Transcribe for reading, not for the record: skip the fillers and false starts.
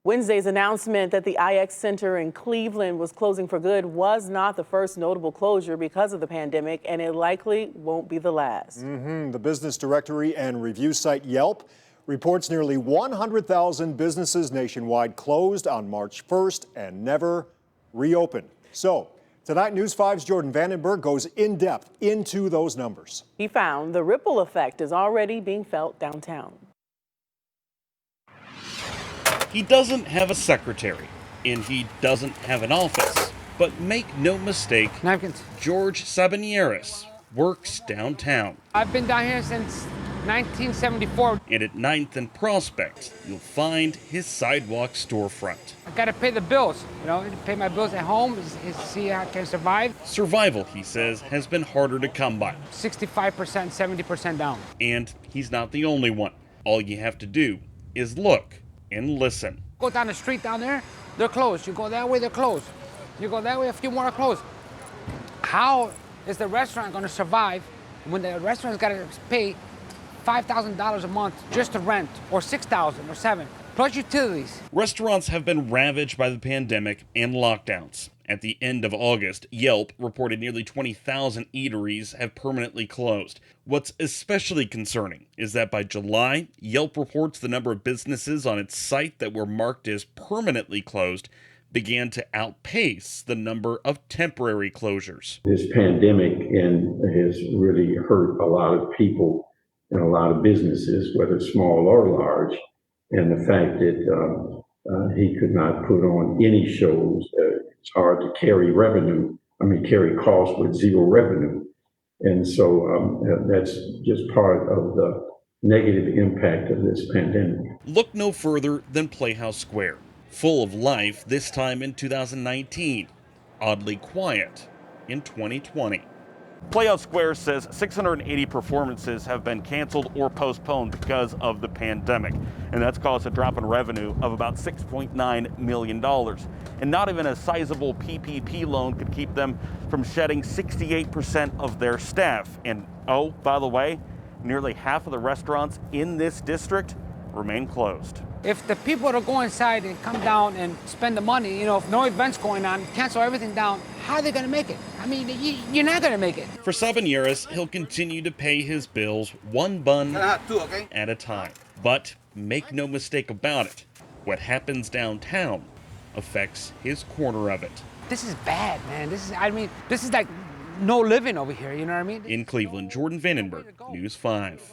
Wednesday's announcement that the IX Center in Cleveland was closing for good was not the first notable closure because of the pandemic, and it likely won't be the last. The business directory and review site Yelp reports nearly 100,000 businesses nationwide closed on March 1st and never reopened. So tonight, News 5's Jordan Vandenberg goes in depth into those numbers. He found the ripple effect is already being felt downtown. He doesn't have a secretary, and he doesn't have an office. But make no mistake, George Sabanyeris works downtown. I've been down here since 1974. And at 9th and Prospect, you'll find his sidewalk storefront. I gotta pay the bills, pay my bills at home, see how I can survive. Survival, he says, has been harder to come by. 65%, 70% down. And he's not the only one. All you have to do is look and listen. Go down the street down there, they're closed. You go that way, they're closed. You go that way, a few more are closed. How is the restaurant gonna survive when the restaurant's gotta pay $5,000 a month just to rent, or $6,000 or $7,000, plus utilities? Restaurants have been ravaged by the pandemic and lockdowns. At the end of August, Yelp reported nearly 20,000 eateries have permanently closed. What's especially concerning is that by July, Yelp reports the number of businesses on its site that were marked as permanently closed began to outpace the number of temporary closures. This pandemic has really hurt a lot of people and a lot of businesses, whether small or large, and the fact that he could not put on any shows. It's hard to carry costs with zero revenue. And so that's just part of the negative impact of this pandemic. Look no further than Playhouse Square, full of life this time in 2019, oddly quiet in 2020. Playhouse Square says 680 performances have been canceled or postponed because of the pandemic, and that's caused a drop in revenue of about $6.9 million. And not even a sizable PPP loan could keep them from shedding 68% of their staff. And oh, by the way, nearly half of the restaurants in this district remain closed. If the people that go inside and come down and spend the money, if no events going on, cancel everything down, how are they going to make it? I mean, you're not going to make it. For Sabanyeris, he'll continue to pay his bills one bun at a time. But make no mistake about it, what happens downtown affects his corner of it. This is bad, man. This is like no living over here, you know what I mean? In Cleveland, Jordan Vandenberg, News 5.